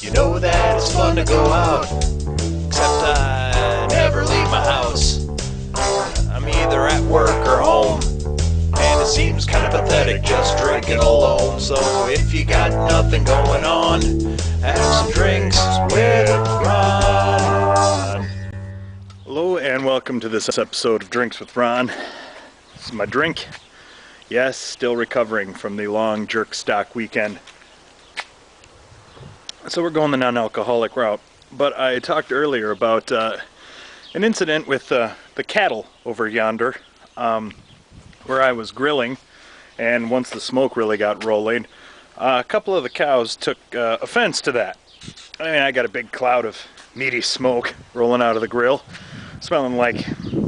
You know that it's fun to go out, except I never leave my house. I'm either at work or home, and it seems kind of pathetic just drinking alone. So if you got nothing going on, have some drinks with Ron. Hello and welcome to this episode of Drinks with Ron. This is my drink. Yes, still recovering from the long jerk stock weekend. So we're going the non-alcoholic route. But I talked earlier about an incident with the cattle over yonder, where I was grilling, and once the smoke really got rolling, a couple of the cows took offense to that. I mean, I got a big cloud of meaty smoke rolling out of the grill, smelling like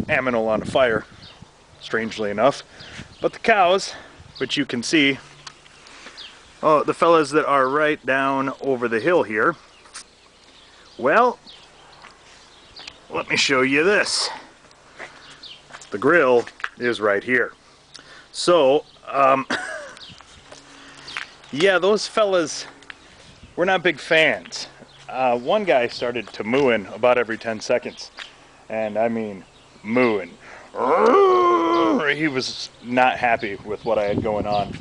aminal on a fire, strangely enough. But the cows, which you can see, oh, the fellas that are right down over the hill here, well, let me show you this. The grill is right here. So, yeah, those fellas were not big fans. One guy started to mooing about every 10 seconds. And I mean, mooing. He was not happy with what I had going on.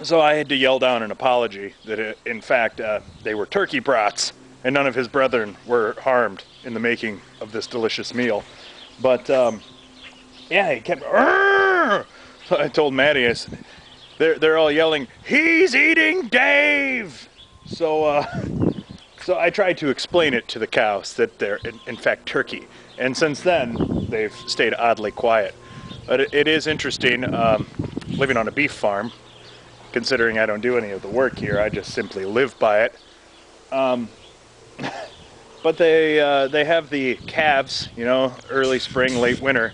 So I had to yell down an apology that, in fact, they were turkey brats, and none of his brethren were harmed in the making of this delicious meal. But, yeah, he kept... So I told Maddie, I said, they're all yelling, "He's eating Dave!" So I tried to explain it to the cows that they're, in fact, turkey. And since then, they've stayed oddly quiet. But it is interesting living on a beef farm, considering I don't do any of the work here. I just simply live by it. But they have the calves, you know, early spring, late winter,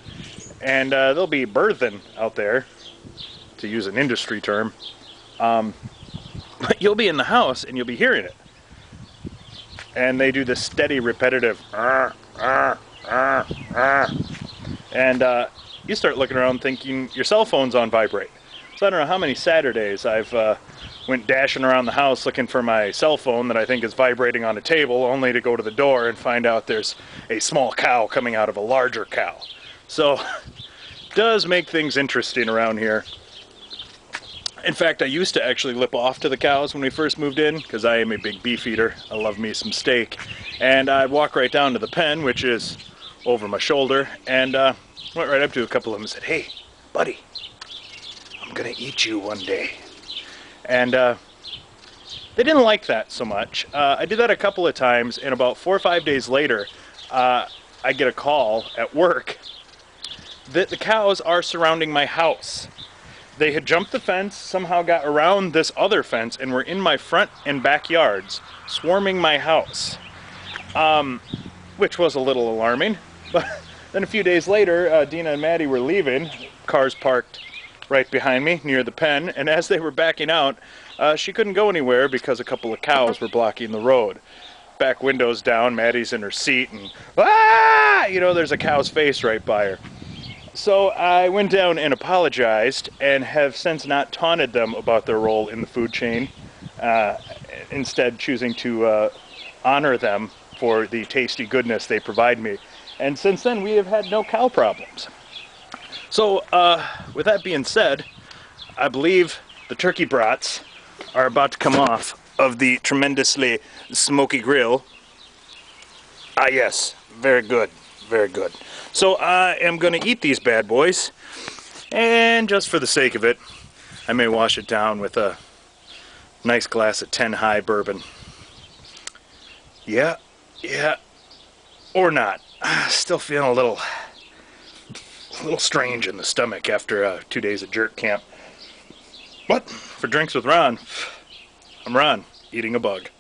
and they'll be birthing out there, to use an industry term. But you'll be in the house and you'll be hearing it. And they do this steady, repetitive, and you start looking around thinking your cell phone's on vibrate. So I don't know how many Saturdays I've went dashing around the house looking for my cell phone that I think is vibrating on a table, only to go to the door and find out there's a small cow coming out of a larger cow. So it does make things interesting around here. In fact, I used to actually lip off to the cows when we first moved in, because I am a big beef eater. I love me some steak. And I'd walk right down to the pen, which is over my shoulder, and went right up to a couple of them and said, "Hey, buddy, I'm gonna eat you one day." And they didn't like that so much. I did that a couple of times, and about 4 or 5 days later, I get a call at work that the cows are surrounding my house. They had jumped the fence, somehow got around this other fence, and were in my front and backyards, swarming my house. Which was a little alarming. But then a few days later, Dina and Maddie were leaving, cars parked right behind me, near the pen, and as they were backing out, she couldn't go anywhere because a couple of cows were blocking the road. Back windows down, Maddie's in her seat, and you know, there's a cow's face right by her. So I went down and apologized, and have since not taunted them about their role in the food chain, instead choosing to honor them for the tasty goodness they provide me. And since then, we have had no cow problems. So, with that being said, I believe the turkey brats are about to come off of the tremendously smoky grill. Ah, yes, very good, very good. So I am going to eat these bad boys, and just for the sake of it, I may wash it down with a nice glass of 10 High bourbon. Yeah, or not. Still feeling a little strange in the stomach after 2 days at jerk camp. But for Drinks with Ron, I'm Ron, eating a bug.